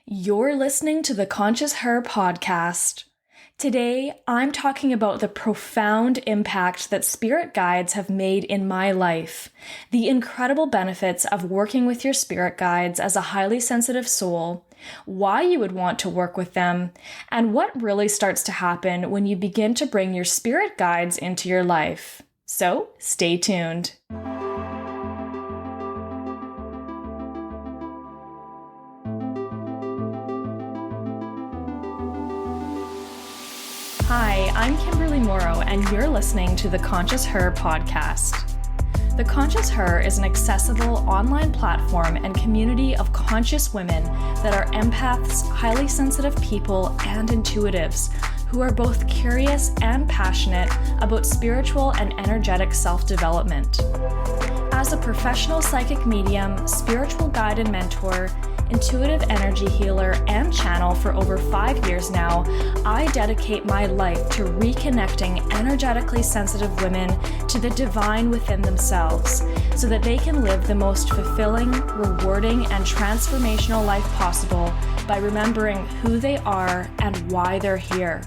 You're listening to the Conscious Her podcast. Today, I'm talking about the profound impact that spirit guides have made in my life, the incredible benefits of working with your spirit guides as a highly sensitive soul, why you would want to work with them, and what really starts to happen when you begin to bring your spirit guides into your life. So, stay tuned. Hi, I'm Kimberly Morrow, and you're listening to the Conscious Her podcast. The Conscious Her is an accessible online platform and community of conscious women that are empaths, highly sensitive people, and intuitives who are both curious and passionate about spiritual and energetic self-development. As a professional psychic medium, spiritual guide and mentor, intuitive energy healer, and channel for over 5 years now, I dedicate my life to reconnecting energetically sensitive women to the divine within themselves so that they can live the most fulfilling, rewarding, and transformational life possible by remembering who they are and why they're here.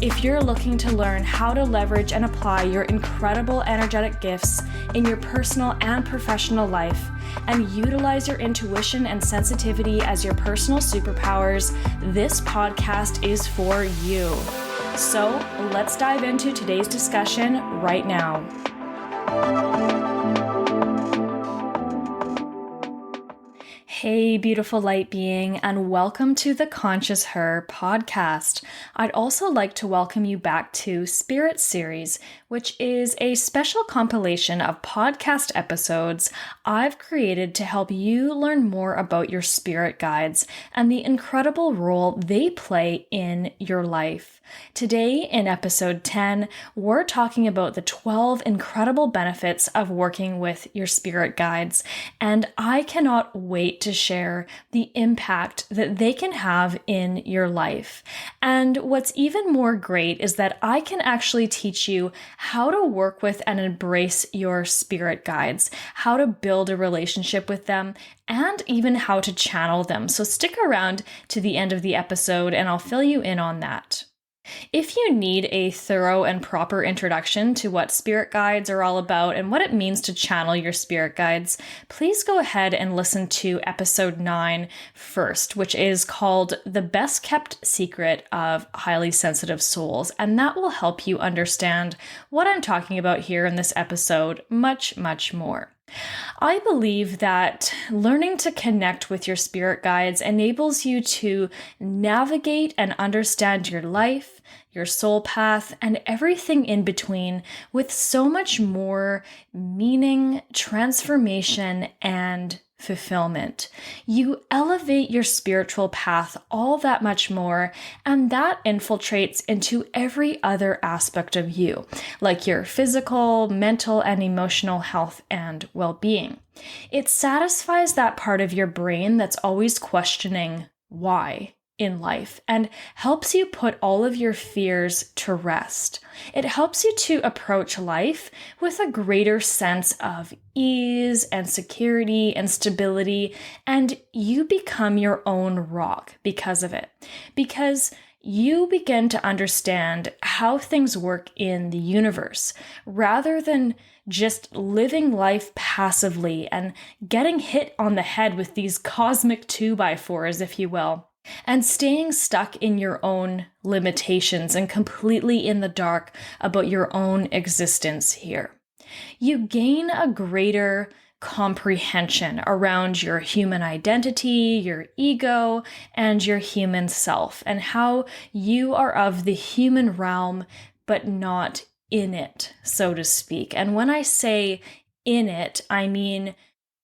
If you're looking to learn how to leverage and apply your incredible energetic gifts in your personal and professional life and utilize your intuition and sensitivity as your personal superpowers, this podcast is for you. So let's dive into today's discussion right now. Hey, beautiful light being, and welcome to the Conscious Her podcast. I'd also like to welcome you back to Spirit Series, which is a special compilation of podcast episodes I've created to help you learn more about your spirit guides and the incredible role they play in your life. Today, in episode 10, we're talking about the 12 incredible benefits of working with your spirit guides, and I cannot wait to share the impact that they can have in your life. And what's even more great is that I can actually teach you how to work with and embrace your spirit guides, how to build a relationship with them, and even how to channel them. So stick around to the end of the episode and I'll fill you in on that. If you need a thorough and proper introduction to what spirit guides are all about and what it means to channel your spirit guides, please go ahead and listen to episode 9 first, which is called The Best Kept Secret of Highly Sensitive Souls. And that will help you understand what I'm talking about here in this episode much, much more. I believe that learning to connect with your spirit guides enables you to navigate and understand your life, your soul path, and everything in between with so much more meaning, transformation, and fulfillment. You elevate your spiritual path all that much more, and that infiltrates into every other aspect of you, like your physical, mental, and emotional health and well-being. It satisfies that part of your brain that's always questioning why in life and helps you put all of your fears to rest. It helps you to approach life with a greater sense of ease and security and stability, and you become your own rock because of it. Because you begin to understand how things work in the universe rather than just living life passively and getting hit on the head with these cosmic 2x4s, if you will, and staying stuck in your own limitations and completely in the dark about your own existence here. You gain a greater comprehension around your human identity, your ego, and your human self, and how you are of the human realm, but not in it, so to speak. And when I say in it, I mean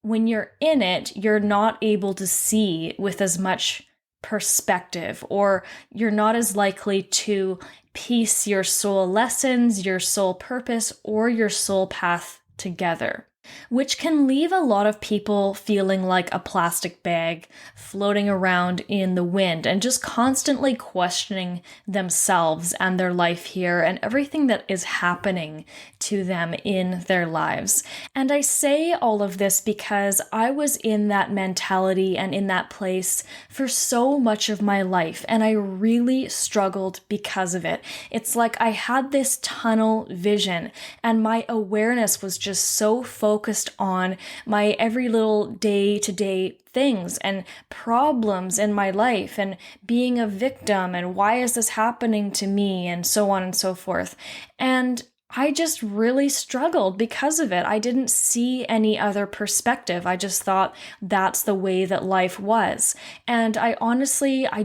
when you're in it, you're not able to see with as much perspective, or you're not as likely to piece your soul lessons, your soul purpose, or your soul path together, which can leave a lot of people feeling like a plastic bag floating around in the wind and just constantly questioning themselves and their life here and everything that is happening to them in their lives. And I say all of this because I was in that mentality and in that place for so much of my life, and I really struggled because of it. It's like I had this tunnel vision, and my awareness was just so focused on my every little day-to-day things and problems in my life and being a victim and why is this happening to me and so on and so forth. And I just really struggled because of it. I didn't see any other perspective. I just thought that's the way that life was. And I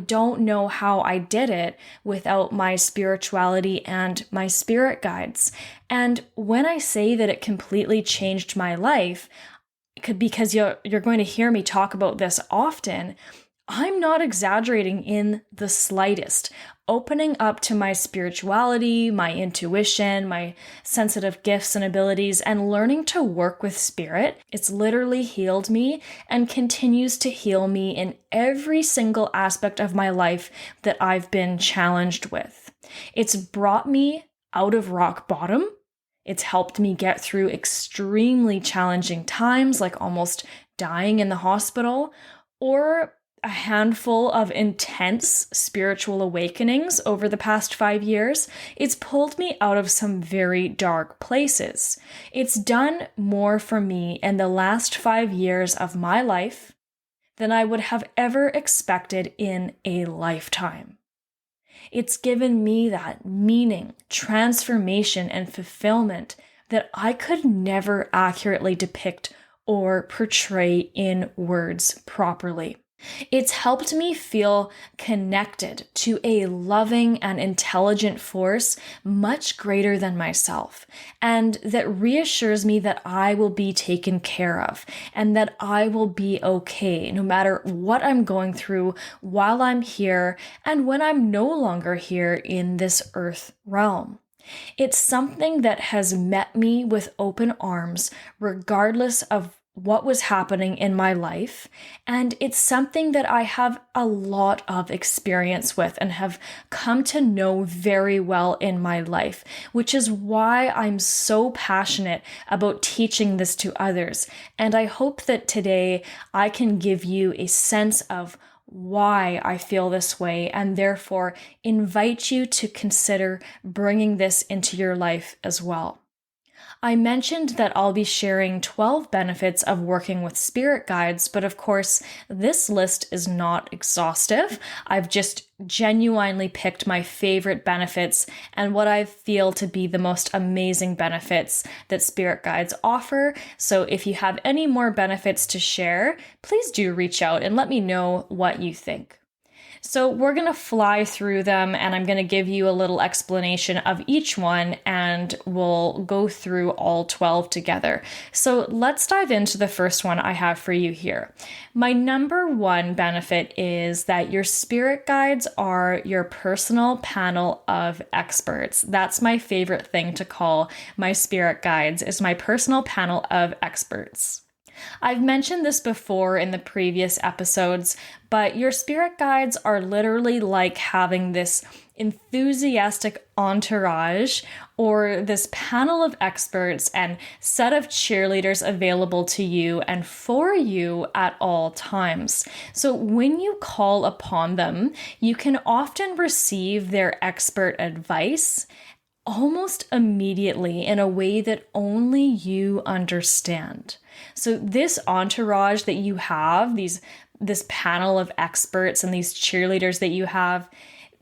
don't know how I did it without my spirituality and my spirit guides. And when I say that it completely changed my life, because you're going to hear me talk about this often, I'm not exaggerating in the slightest. Opening up to my spirituality, my intuition, my sensitive gifts and abilities, and learning to work with spirit, it's literally healed me and continues to heal me in every single aspect of my life that I've been challenged with. It's brought me out of rock bottom. It's helped me get through extremely challenging times, like almost dying in the hospital, or a handful of intense spiritual awakenings over the past 5 years. It's pulled me out of some very dark places. It's done more for me in the last 5 years of my life than I would have ever expected in a lifetime. It's given me that meaning, transformation, and fulfillment that I could never accurately depict or portray in words properly. It's helped me feel connected to a loving and intelligent force much greater than myself, and that reassures me that I will be taken care of and that I will be okay no matter what I'm going through while I'm here and when I'm no longer here in this earth realm. It's something that has met me with open arms, regardless of what was happening in my life, and it's something that I have a lot of experience with and have come to know very well in my life, which is why I'm so passionate about teaching this to others. And I hope that today I can give you a sense of why I feel this way, and therefore invite you to consider bringing this into your life as well. I mentioned that I'll be sharing 12 benefits of working with spirit guides, but of course, this list is not exhaustive. I've just genuinely picked my favorite benefits and what I feel to be the most amazing benefits that spirit guides offer. So if you have any more benefits to share, please do reach out and let me know what you think. So we're going to fly through them, and I'm going to give you a little explanation of each one, and we'll go through all 12 together. So let's dive into the first one I have for you here. My number one benefit is that your spirit guides are your personal panel of experts. That's my favorite thing to call my spirit guides, is my personal panel of experts. I've mentioned this before in the previous episodes, but your spirit guides are literally like having this enthusiastic entourage or this panel of experts and set of cheerleaders available to you and for you at all times. So when you call upon them, you can often receive their expert advice almost immediately in a way that only you understand. So this entourage that you have, this panel of experts and these cheerleaders that you have,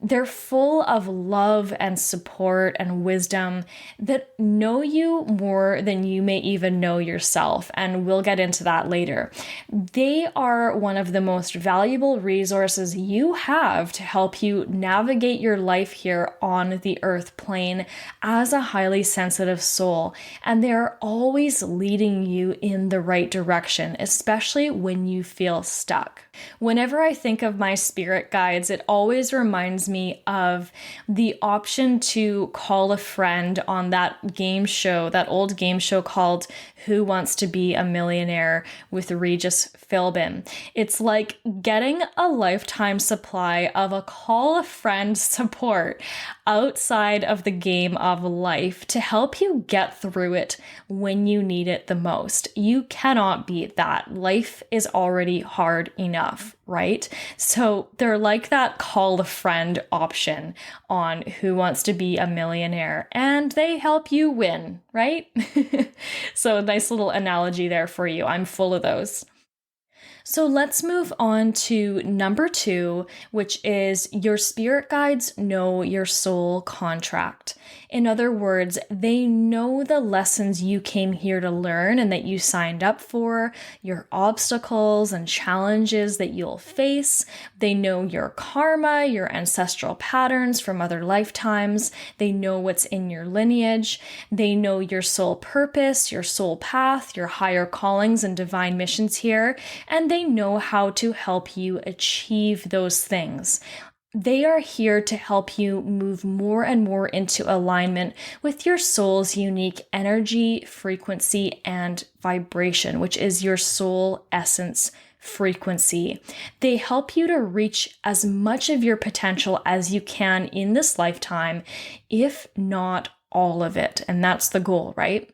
they're full of love and support and wisdom that know you more than you may even know yourself. And we'll get into that later. They are one of the most valuable resources you have to help you navigate your life here on the earth plane as a highly sensitive soul. And they're always leading you in the right direction, especially when you feel stuck. Whenever I think of my spirit guides, it always reminds me of the option to call a friend on that game show, that old game show called Who Wants to Be a Millionaire with Regis Philbin. It's like getting a lifetime supply of a call a friend support outside of the game of life to help you get through it when you need it the most. You cannot beat that. Life is already hard enough, right? So they're like that call a friend option on Who Wants to Be a Millionaire, and they help you win, right? So nice little analogy there for you. I'm full of those. So let's move on to number 2, which is your spirit guides know your soul contract. In other words, they know the lessons you came here to learn and that you signed up for, your obstacles and challenges that you'll face. They know your karma, your ancestral patterns from other lifetimes. They know what's in your lineage. They know your soul purpose, your soul path, your higher callings and divine missions here, and they know how to help you achieve those things. They are here to help you move more and more into alignment with your soul's unique energy, frequency, and vibration, which is your soul essence frequency. They help you to reach as much of your potential as you can in this lifetime, if not all of it. And that's the goal, right?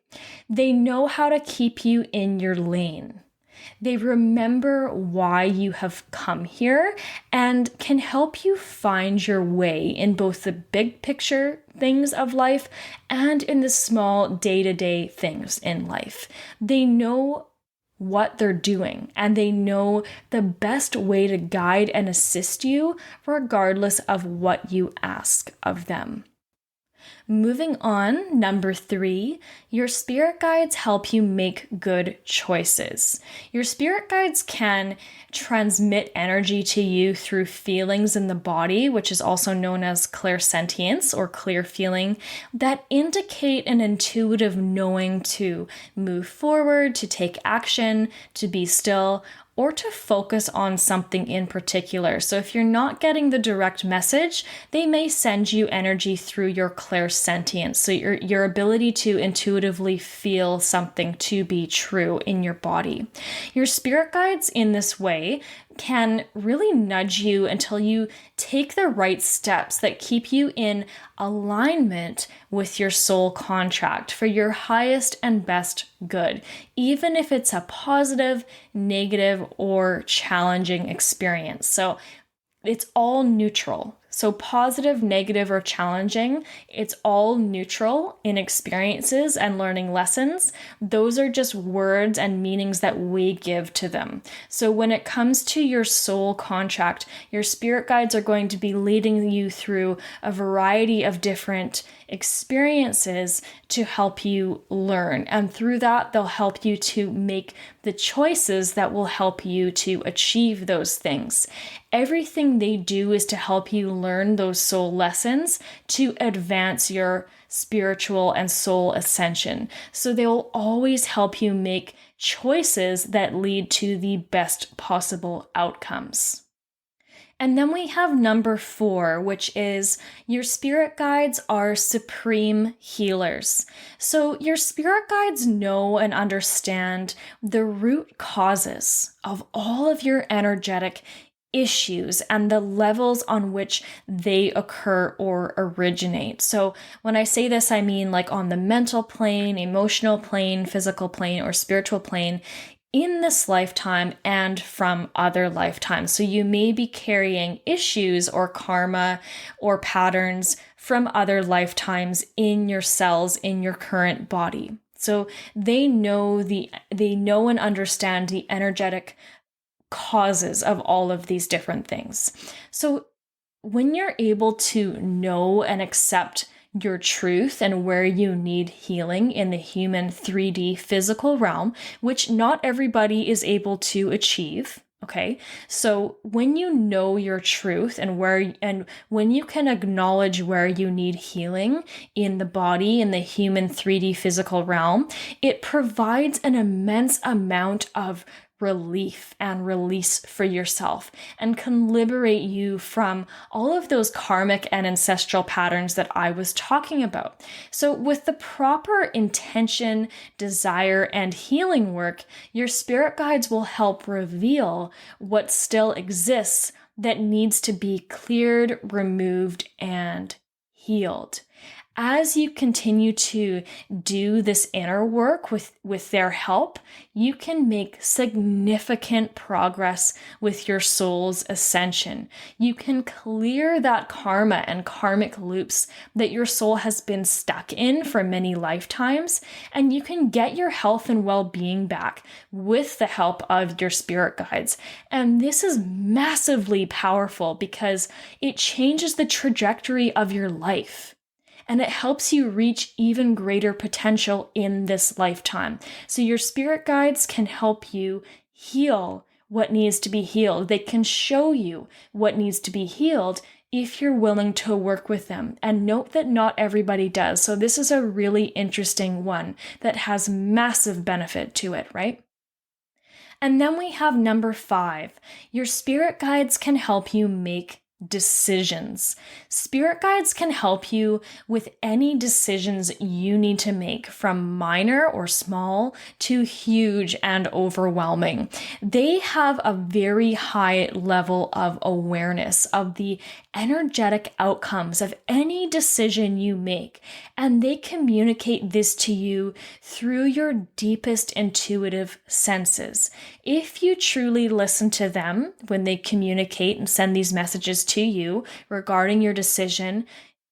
They know how to keep you in your lane. They remember why you have come here and can help you find your way in both the big picture things of life and in the small day-to-day things in life. They know what they're doing and they know the best way to guide and assist you regardless of what you ask of them. Moving on, number 3, your spirit guides help you make good choices. Your spirit guides can transmit energy to you through feelings in the body, which is also known as clairsentience or clear feeling, that indicate an intuitive knowing to move forward, to take action, to be still, or to focus on something in particular. So if you're not getting the direct message, they may send you energy through your clairsentience. So your ability to intuitively feel something to be true in your body. Your spirit guides in this way can really nudge you until you take the right steps that keep you in alignment with your soul contract for your highest and best good, even if it's a positive, negative, or challenging experience. So it's all neutral. So positive, negative, or challenging, it's all neutral in experiences and learning lessons. Those are just words and meanings that we give to them. So when it comes to your soul contract, your spirit guides are going to be leading you through a variety of different experiences to help you learn. And through that, they'll help you to make the choices that will help you to achieve those things. Everything they do is to help you learn those soul lessons to advance your spiritual and soul ascension. So they will always help you make choices that lead to the best possible outcomes. And then we have number 4, which is your spirit guides are supreme healers. So your spirit guides know and understand the root causes of all of your energetic issues and the levels on which they occur or originate. So when I say this, I mean like on the mental plane, emotional plane, physical plane, or spiritual plane, in this lifetime and from other lifetimes. So you may be carrying issues or karma or patterns from other lifetimes in your cells in your current body. So they know and understand the energetic causes of all of these different things. So when you're able to know and accept your truth and where you need healing in the human 3D physical realm, which not everybody is able to achieve. Okay. So when you know your truth and when you can acknowledge where you need healing in the body, in the human 3D physical realm, it provides an immense amount of relief and release for yourself and can liberate you from all of those karmic and ancestral patterns that I was talking about. So with the proper intention, desire, and healing work, your spirit guides will help reveal what still exists that needs to be cleared, removed, and healed. As you continue to do this inner work with their help, you can make significant progress with your soul's ascension. You can clear that karma and karmic loops that your soul has been stuck in for many lifetimes, and you can get your health and well-being back with the help of your spirit guides. And this is massively powerful because it changes the trajectory of your life. And it helps you reach even greater potential in this lifetime. So your spirit guides can help you heal what needs to be healed. They can show you what needs to be healed if you're willing to work with them. And note that not everybody does. So this is a really interesting one that has massive benefit to it, right? And then we have number 5. Your spirit guides can help you make decisions. Spirit guides can help you with any decisions you need to make, from minor or small to huge and overwhelming. They have a very high level of awareness of the energetic outcomes of any decision you make, and they communicate this to you through your deepest intuitive senses. If you truly listen to them when they communicate and send these messages to you regarding your decision,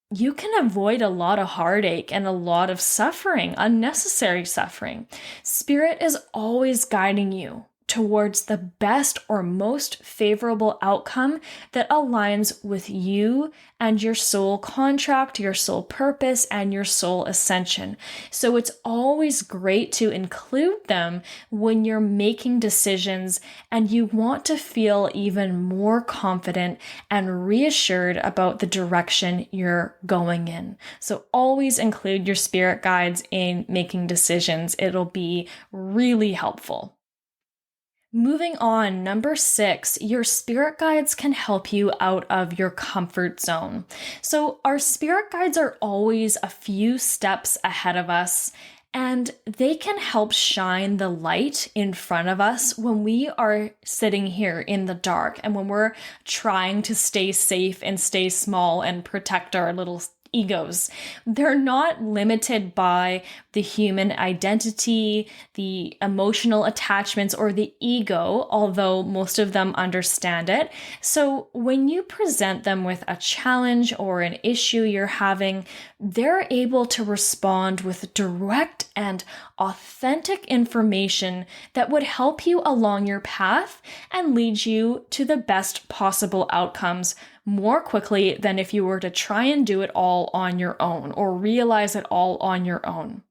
you can avoid a lot of heartache and a lot of suffering, unnecessary suffering. Spirit is always guiding you towards the best or most favorable outcome that aligns with you and your soul contract, your soul purpose, and your soul ascension. So it's always great to include them when you're making decisions and you want to feel even more confident and reassured about the direction you're going in. So always include your spirit guides in making decisions. It'll be really helpful. Moving on, number 6, your spirit guides can help you out of your comfort zone. So our spirit guides are always a few steps ahead of us, and they can help shine the light in front of us when we are sitting here in the dark and when we're trying to stay safe and stay small and protect our little egos. They're not limited by the human identity, the emotional attachments, or the ego, although most of them understand it. So when you present them with a challenge or an issue you're having, they're able to respond with direct and authentic information that would help you along your path and lead you to the best possible outcomes more quickly than if you were to try and do it all on your own or realize it all on your own.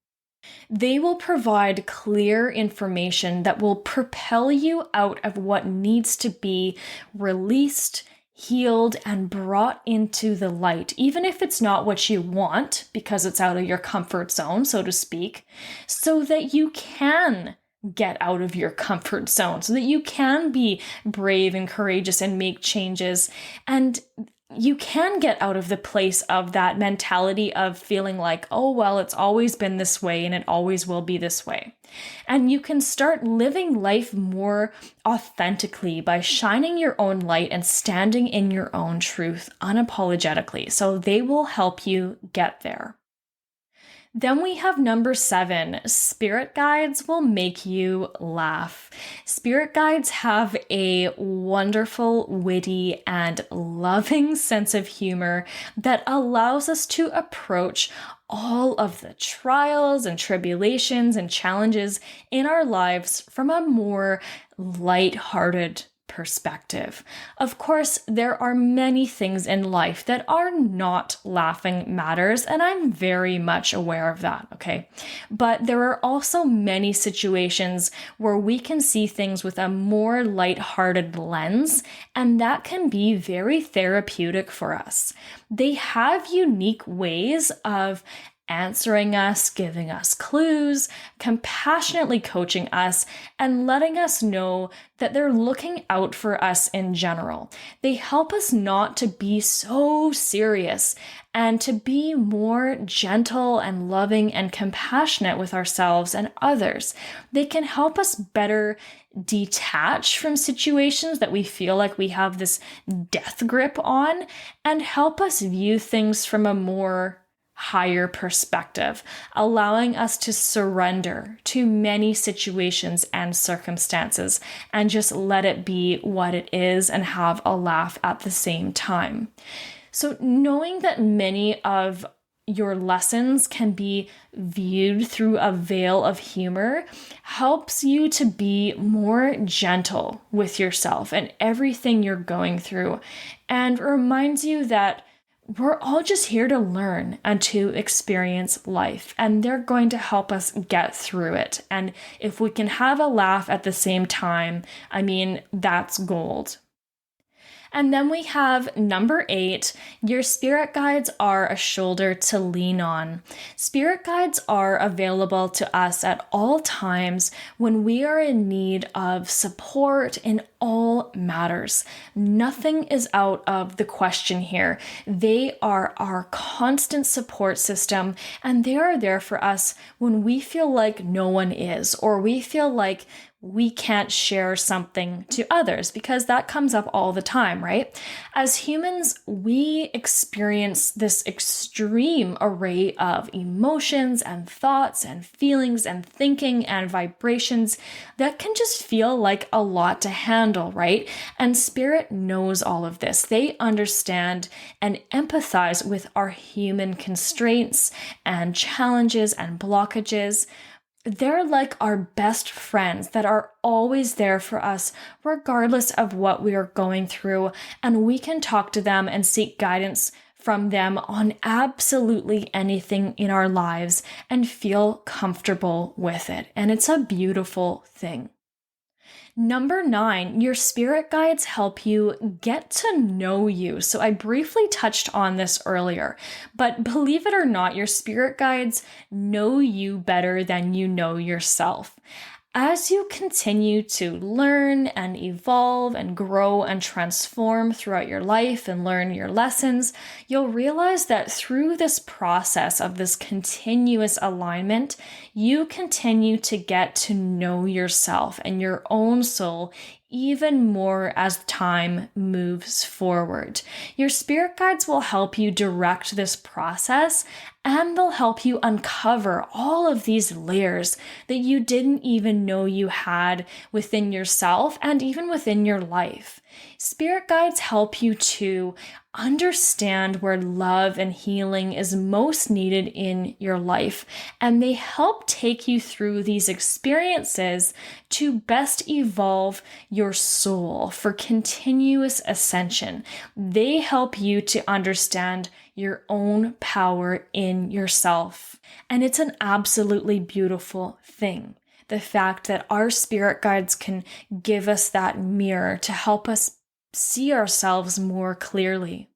They will provide clear information that will propel you out of what needs to be released, healed, and brought into the light, even if it's not what you want because it's out of your comfort zone, so to speak, so that you can get out of your comfort zone, so that you can be brave and courageous and make changes. And you can get out of the place of that mentality of feeling like, oh, well, it's always been this way and it always will be this way. And you can start living life more authentically by shining your own light and standing in your own truth unapologetically. So they will help you get there. Then we have number 7, spirit guides will make you laugh. Spirit guides have a wonderful, witty, and loving sense of humor that allows us to approach all of the trials and tribulations and challenges in our lives from a more lighthearted perspective. Of course, there are many things in life that are not laughing matters, and I'm very much aware of that, okay? But there are also many situations where we can see things with a more lighthearted lens, and that can be very therapeutic for us. They have unique ways of answering us, giving us clues, compassionately coaching us, and letting us know that they're looking out for us in general. They help us not to be so serious and to be more gentle and loving and compassionate with ourselves and others. They can help us better detach from situations that we feel like we have this death grip on and help us view things from a more higher perspective, allowing us to surrender to many situations and circumstances and just let it be what it is and have a laugh at the same time. So knowing that many of your lessons can be viewed through a veil of humor helps you to be more gentle with yourself and everything you're going through, and reminds you that we're all just here to learn and to experience life, and they're going to help us get through it. And if we can have a laugh at the same time, I mean, that's gold. And then we have number 8, your spirit guides are a shoulder to lean on. Spirit guides are available to us at all times when we are in need of support in all matters. Nothing is out of the question here. They are our constant support system, and they are there for us when we feel like no one is, or we feel like we can't share something to others, because that comes up all the time, right? As humans, we experience this extreme array of emotions and thoughts and feelings and thinking and vibrations that can just feel like a lot to handle, right? And Spirit knows all of this. They understand and empathize with our human constraints and challenges and blockages. They're like our best friends that are always there for us, regardless of what we are going through, and we can talk to them and seek guidance from them on absolutely anything in our lives and feel comfortable with it. And it's a beautiful thing. Number 9, your spirit guides help you get to know you. So I briefly touched on this earlier, but believe it or not, your spirit guides know you better than you know yourself. As you continue to learn and evolve and grow and transform throughout your life and learn your lessons, you'll realize that through this process of this continuous alignment, you continue to get to know yourself and your own soul even more as time moves forward. Your spirit guides will help you direct this process, and they'll help you uncover all of these layers that you didn't even know you had within yourself and even within your life. Spirit guides help you to understand where love and healing is most needed in your life, and they help take you through these experiences to best evolve your soul for continuous ascension. They help you to understand your own power in yourself, and it's an absolutely beautiful thing. The fact that our spirit guides can give us that mirror to help us see ourselves more clearly.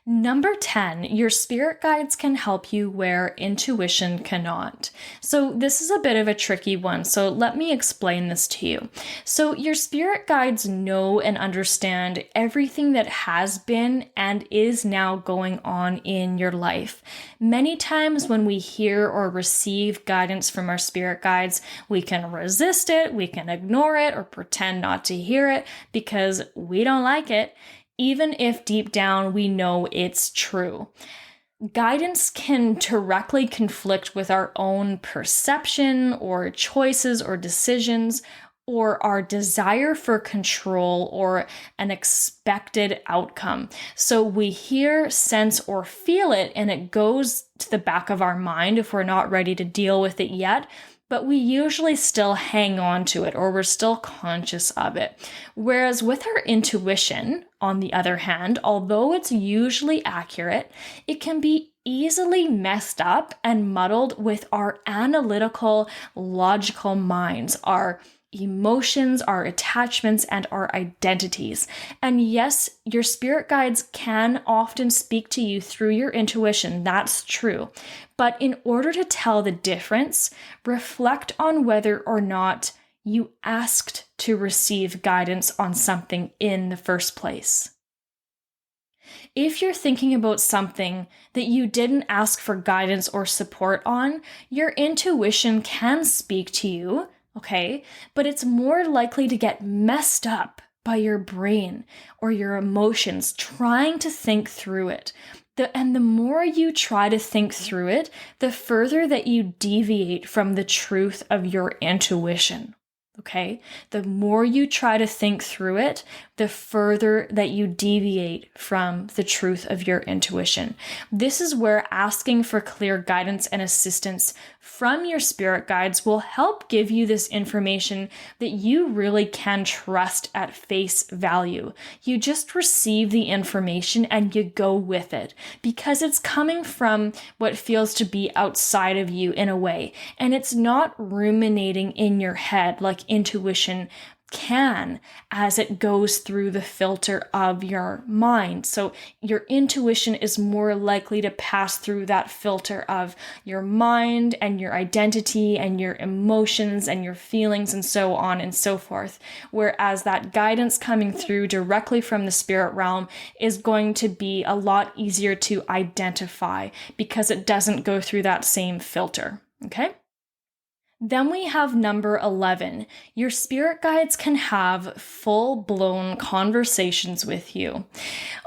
Number 10, your spirit guides can help you where intuition cannot. So this is a bit of a tricky one, so let me explain this to you. So your spirit guides know and understand everything that has been and is now going on in your life. Many times when we hear or receive guidance from our spirit guides, we can resist it, we can ignore it, or pretend not to hear it because we don't like it, even if deep down we know it's true. Guidance can directly conflict with our own perception or choices or decisions, or our desire for control or an expected outcome. So we hear, sense, or feel it, and it goes to the back of our mind if we're not ready to deal with it yet. But we usually still hang on to it, or we're still conscious of it. Whereas with our intuition, on the other hand, although it's usually accurate, it can be easily messed up and muddled with our analytical, logical minds, our emotions, our attachments, and our identities. And yes, your spirit guides can often speak to you through your intuition. That's true. But in order to tell the difference, reflect on whether or not you asked to receive guidance on something in the first place. If you're thinking about something that you didn't ask for guidance or support on, your intuition can speak to you, okay? But it's more likely to get messed up by your brain or your emotions trying to think through it. And the more you try to think through it, the further that you deviate from the truth of your intuition. Okay? The more you try to think through it, the further that you deviate from the truth of your intuition. This is where asking for clear guidance and assistance from your spirit guides will help give you this information that you really can trust at face value. You just receive the information and you go with it because it's coming from what feels to be outside of you in a way. And it's not ruminating in your head like intuition can as it goes through the filter of your mind. So your intuition is more likely to pass through that filter of your mind and your identity and your emotions and your feelings and so on and so forth. Whereas that guidance coming through directly from the spirit realm is going to be a lot easier to identify because it doesn't go through that same filter. Okay? Then we have number 11. Your spirit guides can have full-blown conversations with you.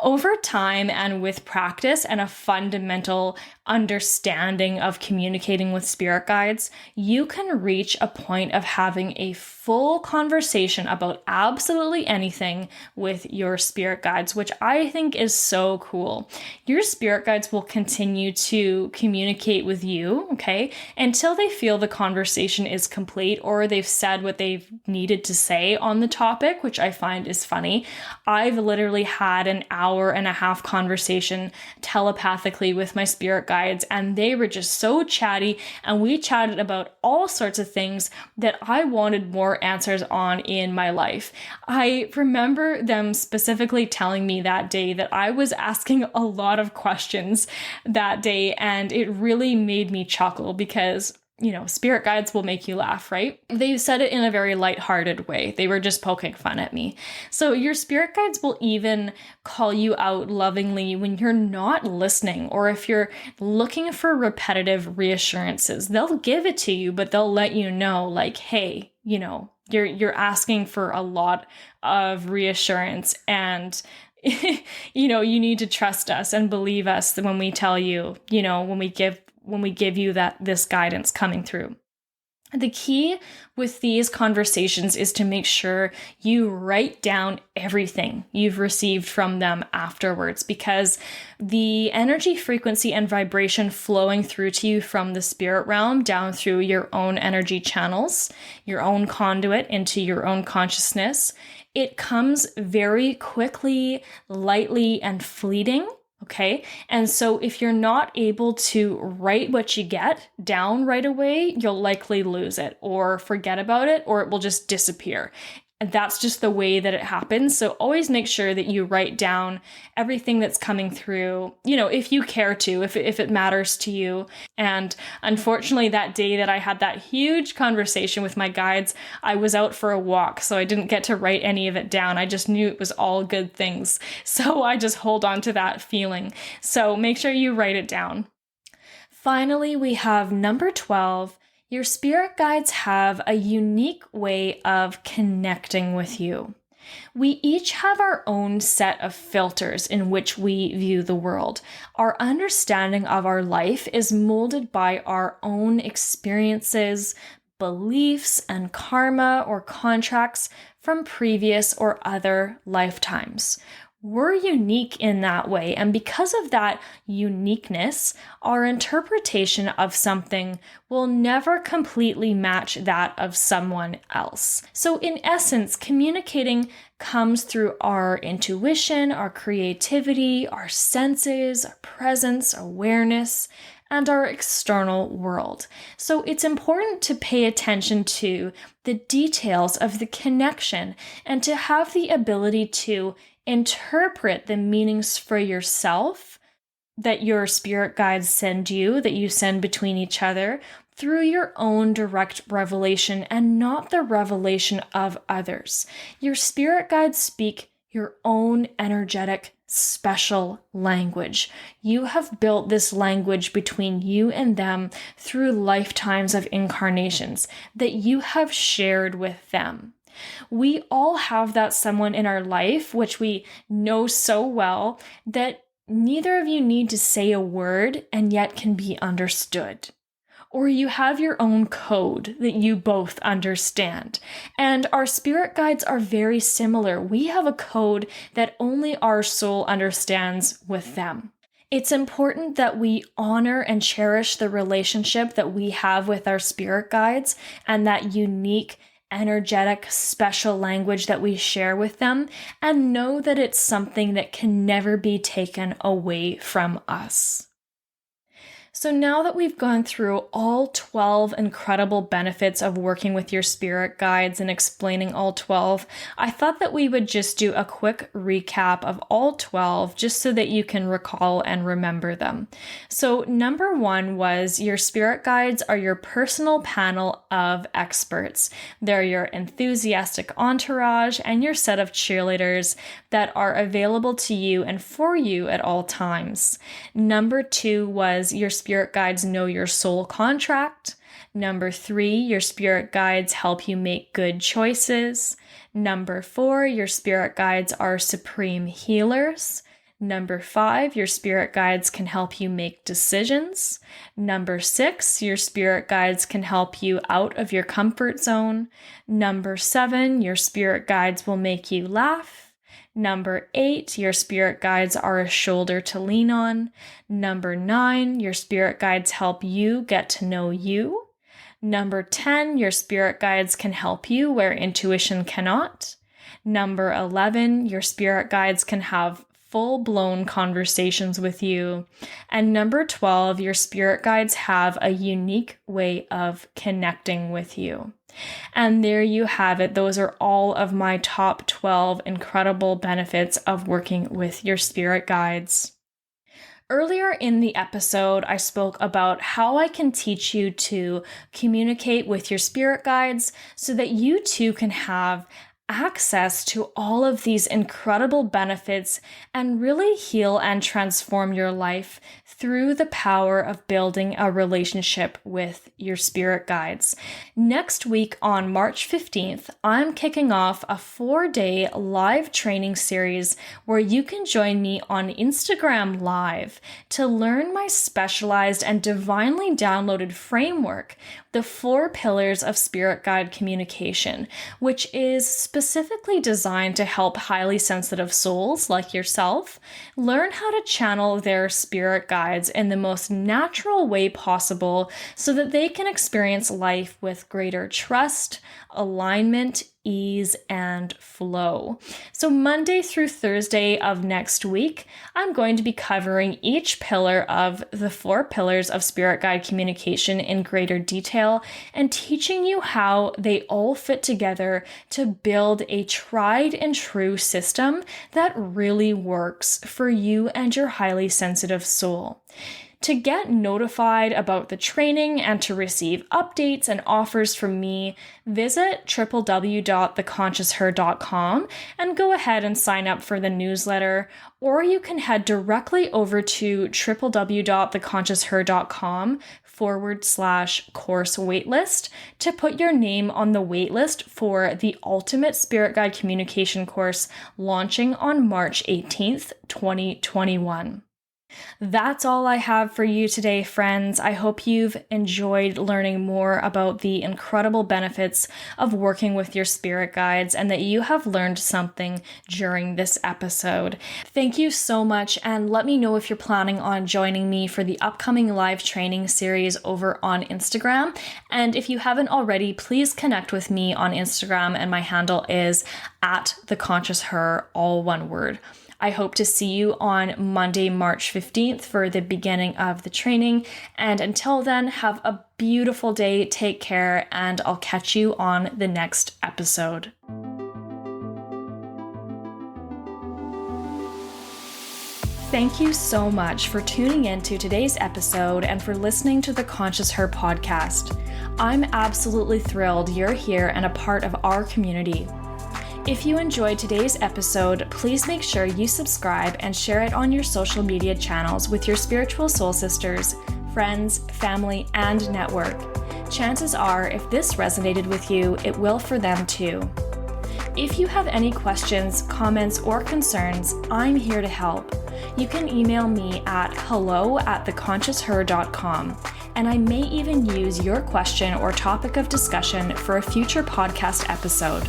Over time and with practice and a fundamental understanding of communicating with spirit guides, you can reach a point of having a full conversation about absolutely anything with your spirit guides, which I think is so cool. Your spirit guides will continue to communicate with you, okay, until they feel the conversation is complete or they've said what they've needed to say on the topic, which I find is funny. I've literally had an hour-and-a-half conversation telepathically with my spirit guides, and they were just so chatty, and we chatted about all sorts of things that I wanted more answers on in my life. I remember them specifically telling me that day that I was asking a lot of questions that day, and it really made me chuckle because spirit guides will make you laugh, right? They said it in a very lighthearted way. They were just poking fun at me. So your spirit guides will even call you out lovingly when you're not listening, or if you're looking for repetitive reassurances. They'll give it to you, but they'll let you know, like, hey, you're asking for a lot of reassurance, and you need to trust us and believe us when we tell you, when we give you this guidance coming through. The key with these conversations is to make sure you write down everything you've received from them afterwards, because the energy, frequency, and vibration flowing through to you from the spirit realm down through your own energy channels, your own conduit into your own consciousness, it comes very quickly, lightly, and fleeting. Okay. And so if you're not able to write what you get down right away, you'll likely lose it or forget about it, or it will just disappear. And that's just the way that it happens. So always make sure that you write down everything that's coming through, if you care to, if it matters to you. And unfortunately, that day that I had that huge conversation with my guides, I was out for a walk, so I didn't get to write any of it down. I just knew it was all good things. So I just hold on to that feeling. So make sure you write it down. Finally, we have number 12. Your spirit guides have a unique way of connecting with you. We each have our own set of filters in which we view the world. Our understanding of our life is molded by our own experiences, beliefs, and karma or contracts from previous or other lifetimes. We're unique in that way, and because of that uniqueness, our interpretation of something will never completely match that of someone else. So in essence, communicating comes through our intuition, our creativity, our senses, our presence, awareness, and our external world. So it's important to pay attention to the details of the connection and to have the ability to interpret the meanings for yourself that your spirit guides send you, that you send between each other, through your own direct revelation and not the revelation of others. Your spirit guides speak your own energetic, special language. You have built this language between you and them through lifetimes of incarnations that you have shared with them. We all have that someone in our life, which we know so well, that neither of you need to say a word and yet can be understood. Or you have your own code that you both understand. And our spirit guides are very similar. We have a code that only our soul understands with them. It's important that we honor and cherish the relationship that we have with our spirit guides and that unique, energetic, special language that we share with them, and know that it's something that can never be taken away from us. So now that we've gone through all 12 incredible benefits of working with your spirit guides and explaining all 12, I thought that we would just do a quick recap of all 12 just so that you can recall and remember them. So number 1 was your spirit guides are your personal panel of experts. They're your enthusiastic entourage and your set of cheerleaders that are available to you and for you at all times. Number 2 was your spirit guides know your soul contract. Number 3, your spirit guides help you make good choices. Number 4, your spirit guides are supreme healers. Number 5, your spirit guides can help you make decisions. Number 6, your spirit guides can help you out of your comfort zone. Number 7, your spirit guides will make you laugh. Number 8, your spirit guides are a shoulder to lean on. Number 9, your spirit guides help you get to know you. Number 10, your spirit guides can help you where intuition cannot. Number 11, your spirit guides can have full-blown conversations with you. And number 12, your spirit guides have a unique way of connecting with you. And there you have it. Those are all of my top 12 incredible benefits of working with your spirit guides. Earlier in the episode, I spoke about how I can teach you to communicate with your spirit guides so that you too can have access to all of these incredible benefits and really heal and transform your life through the power of building a relationship with your spirit guides. Next week on March 15th, I'm kicking off a 4-day live training series where you can join me on Instagram Live to learn my specialized and divinely downloaded framework, the 4 pillars of spirit guide communication, which is specifically designed to help highly sensitive souls like yourself learn how to channel their spirit guides in the most natural way possible so that they can experience life with greater trust, alignment, ease, and flow. So Monday through Thursday of next week, I'm going to be covering each pillar of the 4 pillars of spirit guide communication in greater detail and teaching you how they all fit together to build a tried and true system that really works for you and your highly sensitive soul. To get notified about the training and to receive updates and offers from me, visit www.theconsciousher.com and go ahead and sign up for the newsletter, or you can head directly over to www.theconsciousher.com/course waitlist to put your name on the waitlist for the Ultimate Spirit Guide Communication course launching on March 18th, 2021. That's all I have for you today, friends. I hope you've enjoyed learning more about the incredible benefits of working with your spirit guides and that you have learned something during this episode. Thank you so much, and let me know if you're planning on joining me for the upcoming live training series over on Instagram. And if you haven't already, please connect with me on Instagram, and my handle is @theconsciousher, all one word. I hope to see you on Monday, March 15th for the beginning of the training. And until then, have a beautiful day, take care, and I'll catch you on the next episode. Thank you so much for tuning in to today's episode and for listening to the Conscious Her podcast. I'm absolutely thrilled you're here and a part of our community. If you enjoyed today's episode, please make sure you subscribe and share it on your social media channels with your spiritual soul sisters, friends, family, and network. Chances are, if this resonated with you, it will for them too. If you have any questions, comments, or concerns, I'm here to help. You can email me at hello@theconsciousher.com, and I may even use your question or topic of discussion for a future podcast episode.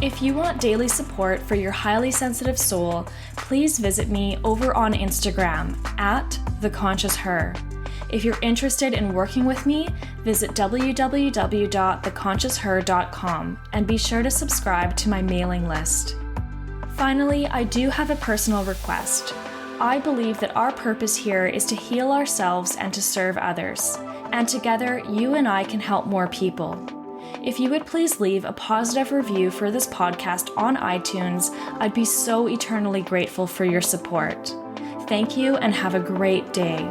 If you want daily support for your highly sensitive soul, please visit me over on Instagram at @theconsciousher. If you're interested in working with me, visit www.theconsciousher.com and be sure to subscribe to my mailing list. Finally, I do have a personal request. I believe that our purpose here is to heal ourselves and to serve others, and together you and I can help more people. If you would please leave a positive review for this podcast on iTunes, I'd be so eternally grateful for your support. Thank you and have a great day.